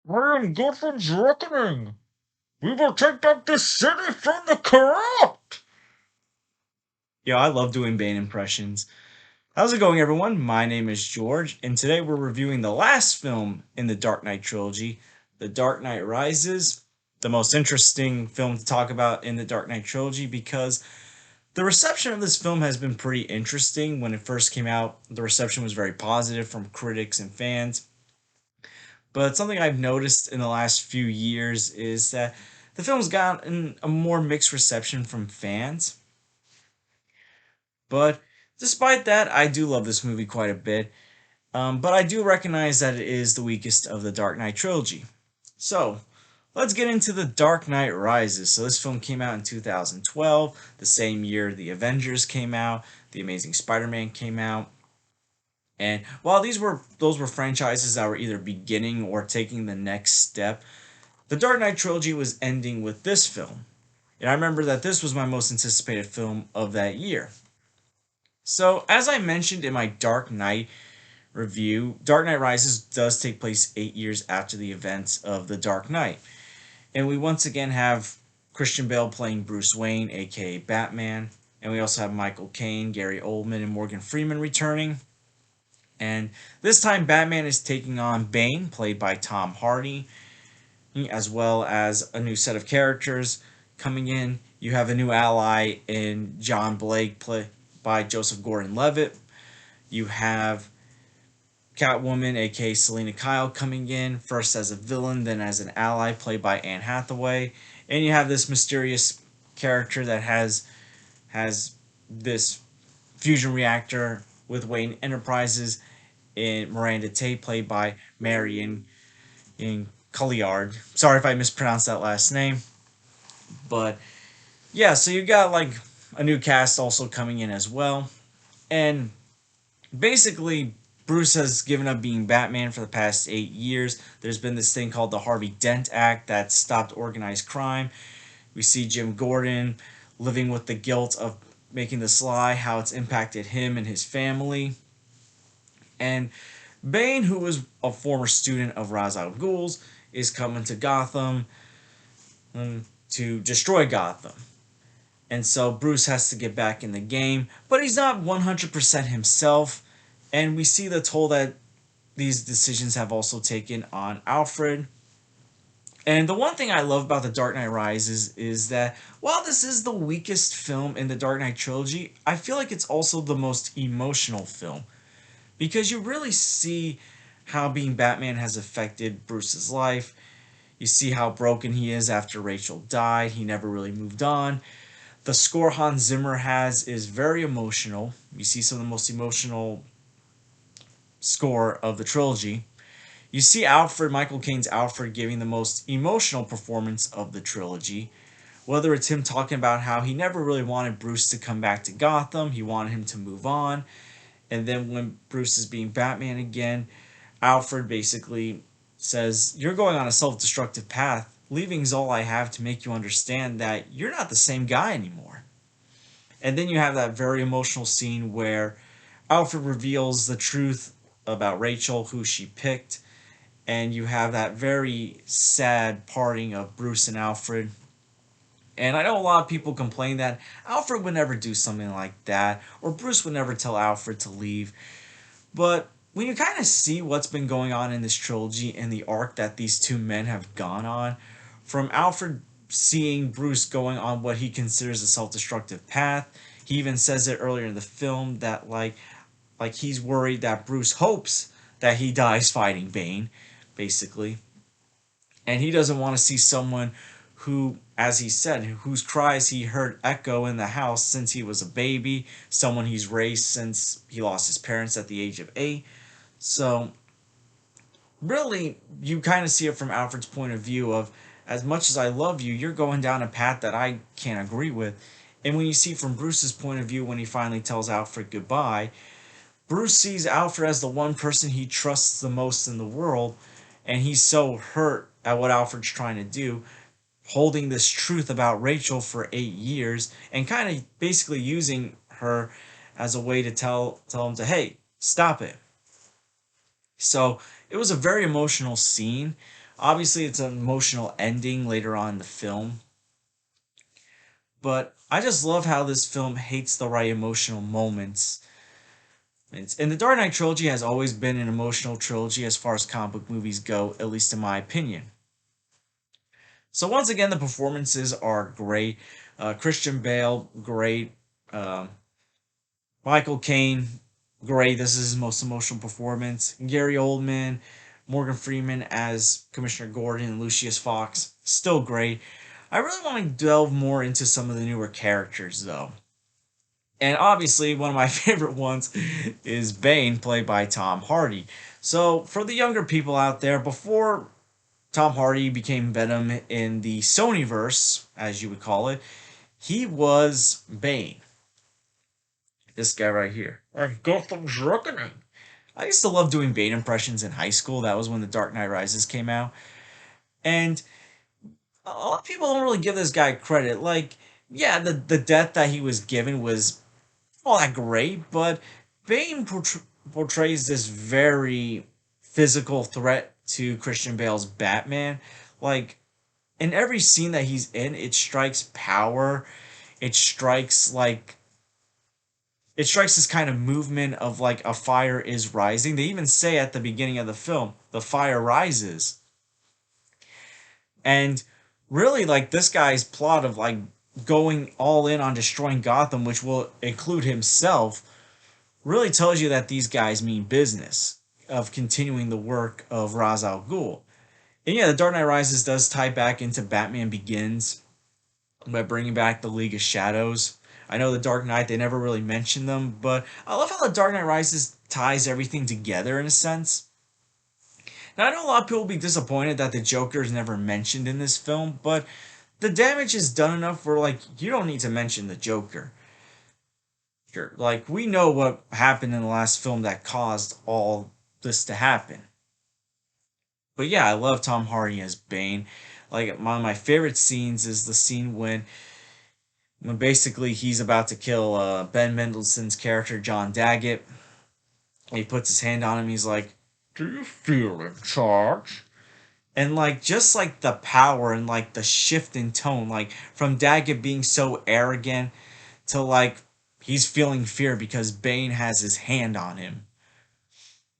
I am Gotham's reckoning. We will take back the city from the corrupt. Yo, I love doing Bane impressions. How's it going, everyone? My name is George, and today we're reviewing the last film in the Dark Knight trilogy, The Dark Knight Rises, the most interesting film to talk about in the Dark Knight trilogy because the reception of this film has been pretty interesting. When it first came out, the reception was very positive from critics and fans. But something I've noticed in the last few years is that the film's gotten a more mixed reception from fans. But despite that, I do love this movie quite a bit. But I do recognize that it is the weakest of the Dark Knight trilogy. So, let's get into The Dark Knight Rises. So, this film came out in 2012, the same year The Avengers came out, The Amazing Spider Man came out. And while those were franchises that were either beginning or taking the next step, the Dark Knight trilogy was ending with this film. And I remember that this was my most anticipated film of that year. So, as I mentioned in my Dark Knight review, Dark Knight Rises does take place 8 years after the events of The Dark Knight. And we once again have Christian Bale playing Bruce Wayne, aka Batman. And we also have Michael Caine, Gary Oldman, and Morgan Freeman returning. And this time, Batman is taking on Bane, played by Tom Hardy, as well as a new set of characters coming in. You have a new ally in John Blake, played by Joseph Gordon-Levitt. You have Catwoman, aka Selena Kyle, coming in first as a villain, then as an ally, played by Anne Hathaway. And you have this mysterious character that has this fusion reactor with Wayne Enterprises in Miranda Tate, played by Marion in Colliard. Sorry if I mispronounced that last name. But yeah, so you got like a new cast also coming in as well. And basically, Bruce has given up being Batman for the past 8 years. There's been this thing called the Harvey Dent Act that stopped organized crime. We see Jim Gordon living with the guilt of making this lie, how it's impacted him and his family. And Bane, who was a former student of Ra's al Ghul's, is coming to Gotham to destroy Gotham. And so Bruce has to get back in the game, but he's not 100% himself. And we see the toll that these decisions have also taken on Alfred. And the one thing I love about The Dark Knight Rises is that while this is the weakest film in the Dark Knight trilogy, I feel like it's also the most emotional film. Because you really see how being Batman has affected Bruce's life. You see how broken he is after Rachel died. He never really moved on. The score Hans Zimmer has is very emotional. You see some of the most emotional score of the trilogy. You see Michael Caine's Alfred, giving the most emotional performance of the trilogy. Whether it's him talking about how he never really wanted Bruce to come back to Gotham, he wanted him to move on. And then when Bruce is being Batman again, Alfred basically says, "You're going on a self-destructive path. Leaving's all I have to make you understand that you're not the same guy anymore." And then you have that very emotional scene where Alfred reveals the truth about Rachel, who she picked, and you have that very sad parting of Bruce and Alfred. And I know a lot of people complain that Alfred would never do something like that, or Bruce would never tell Alfred to leave. But when you kind of see what's been going on in this trilogy and the arc that these two men have gone on, from Alfred seeing Bruce going on what he considers a self-destructive path, he even says it earlier in the film that like he's worried that Bruce hopes that he dies fighting Bane, basically. And he doesn't want to see someone who, as he said, whose cries he heard echo in the house since he was a baby, someone he's raised since he lost his parents at the age of 8. So, really, you kind of see it from Alfred's point of view of, as much as I love you, you're going down a path that I can't agree with. And when you see from Bruce's point of view, when he finally tells Alfred goodbye, Bruce sees Alfred as the one person he trusts the most in the world, and he's so hurt at what Alfred's trying to do, holding this truth about Rachel for 8 years, and kind of basically using her as a way to tell him to, hey, stop it. So it was a very emotional scene. Obviously, it's an emotional ending later on in the film, but I just love how this film hates the right emotional moments. And the Dark Knight trilogy has always been an emotional trilogy as far as comic book movies go, at least in my opinion. So once again, the performances are great. Christian Bale, great. Michael Caine, great. This is his most emotional performance. Gary Oldman, Morgan Freeman as Commissioner Gordon, and Lucius Fox, still great. I really want to delve more into some of the newer characters, though. And obviously, one of my favorite ones is Bane, played by Tom Hardy. So, for the younger people out there, before Tom Hardy became Venom in the Sonyverse, as you would call it, he was Bane. This guy right here. And Gotham's Reckoning. I used to love doing Bane impressions in high school. That was when The Dark Knight Rises came out. And a lot of people don't really give this guy credit. Like, yeah, the death that he was given was all that great, but Bane portrays this very physical threat to Christian Bale's Batman. Like, in every scene that he's in, it strikes power. It strikes like it strikes this kind of movement of like a fire is rising. They even say at the beginning of the film, the fire rises. And really like this guy's plot of like going all in on destroying Gotham, which will include himself, really tells you that these guys mean business of continuing the work of Ra's al Ghul. And yeah, The Dark Knight Rises does tie back into Batman Begins by bringing back the League of Shadows. I know the Dark Knight, they never really mentioned them, but I love how the Dark Knight Rises ties everything together in a sense. Now, I know a lot of people will be disappointed that the Joker is never mentioned in this film, but the damage is done enough where, like, you don't need to mention the Joker. Sure, like, we know what happened in the last film that caused all this to happen. But yeah, I love Tom Hardy as Bane. Like, one of my favorite scenes is the scene when basically he's about to kill Ben Mendelsohn's character John Daggett. He puts his hand on him. He's like, "Do you feel in charge?" And like just like the power and like the shift in tone, like from Daggett being so arrogant to like he's feeling fear because Bane has his hand on him.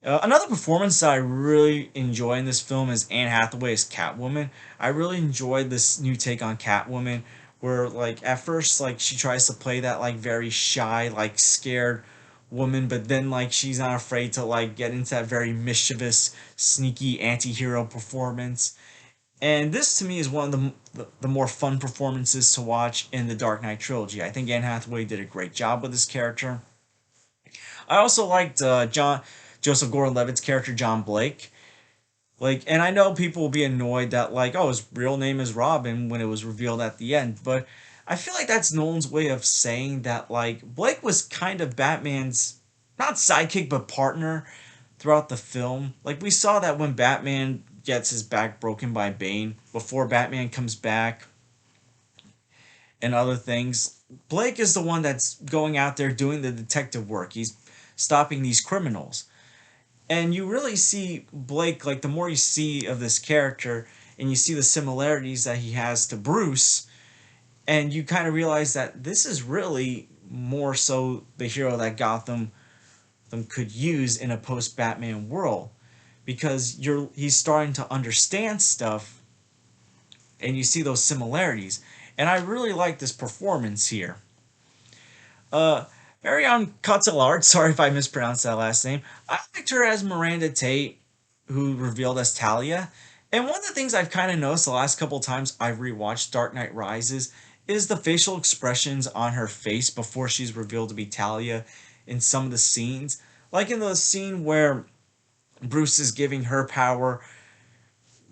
Another performance that I really enjoy in this film is Anne Hathaway as Catwoman. I really enjoyed this new take on Catwoman, where like at first like she tries to play that like very shy, like scared woman, but then like she's not afraid to like get into that very mischievous, sneaky anti-hero performance. And this to me is one of the more fun performances to watch in the Dark Knight trilogy. I think Anne Hathaway did a great job with this character. I also liked Joseph Gordon-Levitt's character John Blake. Like, and I know people will be annoyed that like, oh, his real name is Robin when it was revealed at the end, but I feel like that's Nolan's way of saying that like Blake was kind of Batman's not sidekick but partner throughout the film. Like we saw that when Batman gets his back broken by Bane before Batman comes back and other things. Blake is the one that's going out there doing the detective work. He's stopping these criminals. And you really see Blake, like the more you see of this character and you see the similarities that he has to Bruce, and you kind of realize that this is really more so the hero that Gotham could use in a post Batman world, because he's starting to understand stuff and you see those similarities. And I really like this performance here. Uh, Marion Cotillard, sorry if I mispronounced that last name. I liked her as Miranda Tate, who revealed as Talia. And one of the things I've kind of noticed the last couple times I've rewatched Dark Knight Rises is the facial expressions on her face before she's revealed to be Talia in some of the scenes. Like in the scene where Bruce is giving her power,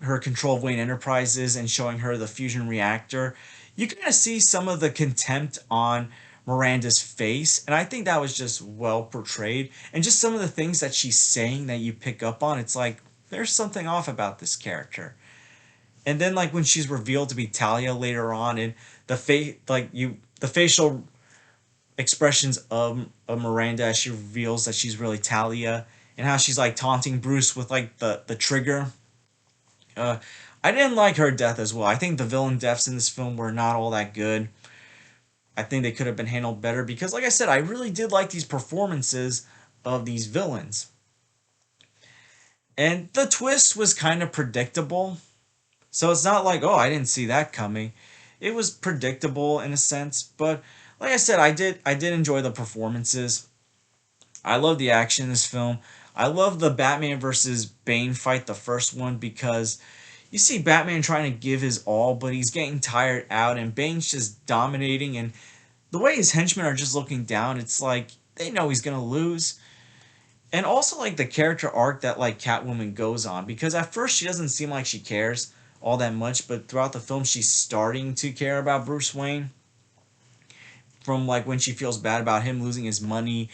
her control of Wayne Enterprises, and showing her the fusion reactor, you kind of see some of the contempt on Miranda's face, and I think that was just well portrayed. And just some of the things that she's saying that you pick up on, it's like there's something off about this character. And then like when she's revealed to be Talia later on, and the facial expressions of Miranda as she reveals that she's really Talia, and how she's like taunting Bruce with like the trigger I didn't like her death as well. I think the villain deaths in this film were not all that good. I think they could have been handled better because, like I said, I really did like these performances of these villains. And the twist was kind of predictable. So it's not like, oh, I didn't see that coming. It was predictable in a sense, but like I said, I did enjoy the performances. I love the action in this film. I love the Batman versus Bane fight, the first one, because you see Batman trying to give his all, but he's getting tired out, and Bane's just dominating, and the way his henchmen are just looking down, it's like they know he's gonna lose. And also like the character arc that like Catwoman goes on, because at first she doesn't seem like she cares all that much, but throughout the film she's starting to care about Bruce Wayne. From like when she feels bad about him losing his money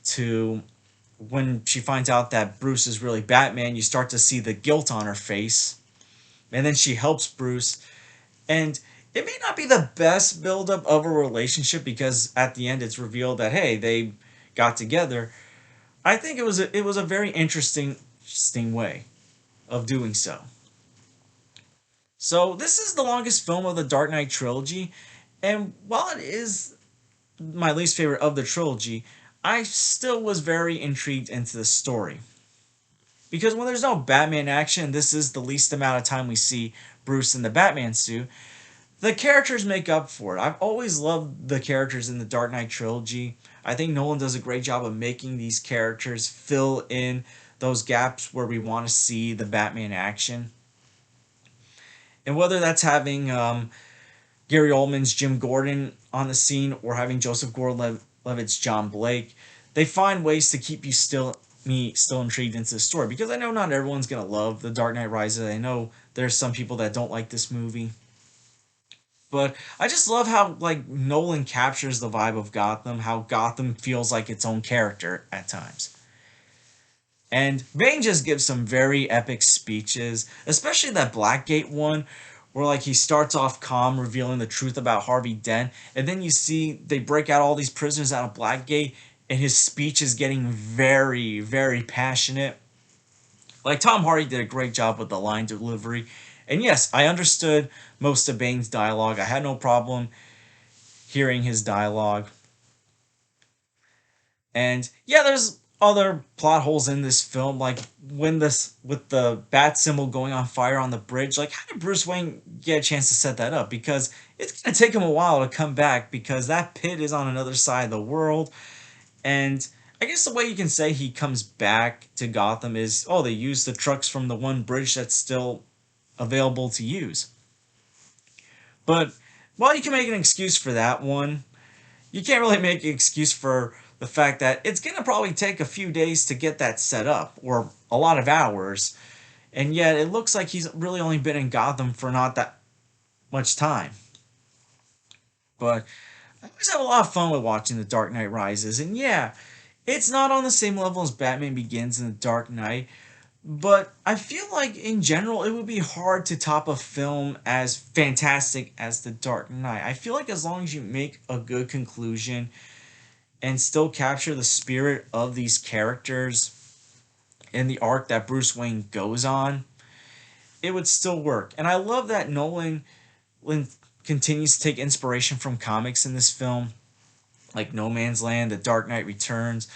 to when she finds out that Bruce is really Batman, you start to see the guilt on her face. And then she helps Bruce. And it may not be the best buildup of a relationship because at the end it's revealed that hey, they got together. I think it was a very interesting way of doing so. So this is the longest film of the Dark Knight trilogy, and while it is my least favorite of the trilogy, I still was very intrigued into the story. Because when there's no Batman action, this is the least amount of time we see Bruce in the Batman suit. The characters make up for it. I've always loved the characters in the Dark Knight trilogy. I think Nolan does a great job of making these characters fill in those gaps where we want to see the Batman action. And whether that's having Gary Oldman's Jim Gordon on the scene or having Joseph Gordon-Levitt's John Blake, they find ways to keep you still intrigued into the story, because I know not everyone's gonna love The Dark Knight Rises. I know there's some people that don't like this movie. But I just love how like Nolan captures the vibe of Gotham, how Gotham feels like its own character at times. And Bane just gives some very epic speeches, especially that Blackgate one, where like he starts off calm, revealing the truth about Harvey Dent, and then you see they break out all these prisoners out of Blackgate, and his speech is getting very, very passionate. Like Tom Hardy did a great job with the line delivery. And yes, I understood most of Bane's dialogue. I had no problem hearing his dialogue. And yeah, there's other plot holes in this film, like when this with the bat symbol going on fire on the bridge. Like, how did Bruce Wayne get a chance to set that up? Because it's gonna take him a while to come back because that pit is on another side of the world. And I guess the way you can say he comes back to Gotham is, oh, they use the trucks from the one bridge that's still available to use. But while you can make an excuse for that one, you can't really make an excuse for the fact that it's going to probably take a few days to get that set up, or a lot of hours, and yet it looks like he's really only been in Gotham for not that much time. But I always have a lot of fun with watching The Dark Knight Rises, and yeah, it's not on the same level as Batman Begins and The Dark Knight, but I feel like in general it would be hard to top a film as fantastic as The Dark Knight. I feel like as long as you make a good conclusion and still capture the spirit of these characters and the arc that Bruce Wayne goes on, it would still work. And I love that Nolan continues to take inspiration from comics in this film, like No Man's Land, The Dark Knight Returns,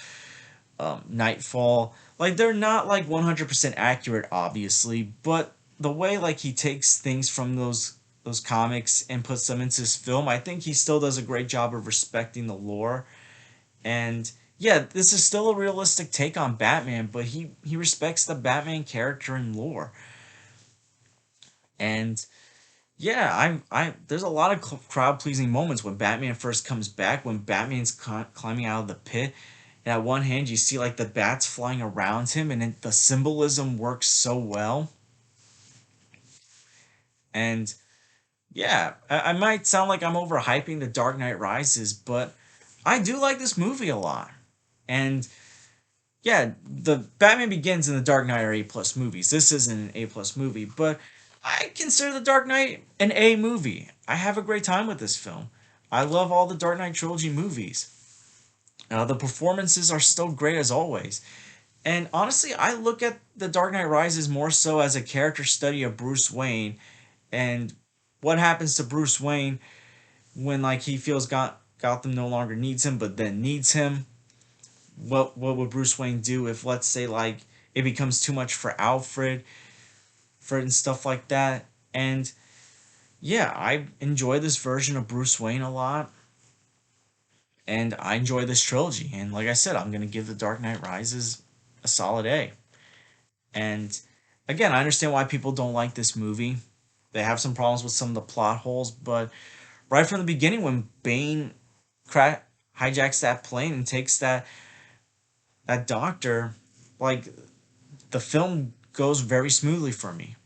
Nightfall. Like, they're not like 100% accurate, obviously, but the way like he takes things from those comics and puts them into his film, I think he still does a great job of respecting the lore. And yeah, this is still a realistic take on Batman, but he respects the Batman character and lore. And yeah, I there's a lot of crowd pleasing moments when Batman first comes back, when Batman's climbing out of the pit. And at one hand, you see like the bats flying around him, and the symbolism works so well. And yeah, I might sound like I'm overhyping The Dark Knight Rises, but I do like this movie a lot. And yeah, the Batman Begins and The Dark Knight are A plus movies. This isn't an A plus movie, but I consider The Dark Knight an A movie. I have a great time with this film. I love all the Dark Knight trilogy movies. The performances are still great as always. And honestly, I look at The Dark Knight Rises more so as a character study of Bruce Wayne and what happens to Bruce Wayne when like he feels Gotham no longer needs him, but then needs him. What would Bruce Wayne do if, let's say, like it becomes too much for Alfred, for and stuff like that? And yeah, I enjoy this version of Bruce Wayne a lot, and I enjoy this trilogy. And like I said, I'm gonna give The Dark Knight Rises a solid A. And again, I understand why people don't like this movie. They have some problems with some of the plot holes, but right from the beginning, when Bane cra- hijacks that plane and takes that doctor, like the film goes very smoothly for me.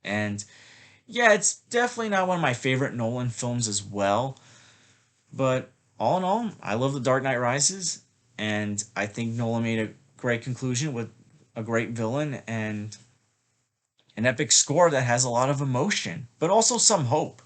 And yeah, it's definitely not one of my favorite Nolan films as well, but all in all, I love The Dark Knight Rises, and I think Nolan made a great conclusion with a great villain and an epic score that has a lot of emotion, but also some hope.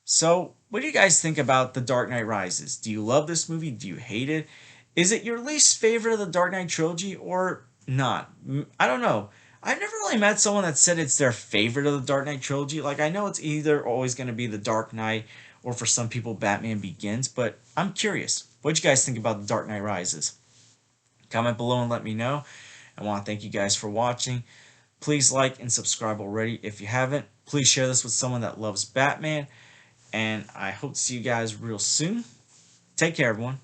So, what do you guys think about The Dark Knight Rises? Do you love this movie? Do you hate it? Is it your least favorite of the Dark Knight trilogy or not? I don't know. I've never really met someone that said it's their favorite of the Dark Knight trilogy. Like, I know it's either always going to be The Dark Knight or for some people, Batman Begins, but I'm curious. What do you guys think about The Dark Knight Rises? Comment below and let me know. I want to thank you guys for watching. Please like and subscribe already if you haven't. Please share this with someone that loves Batman. And I hope to see you guys real soon. Take care, everyone.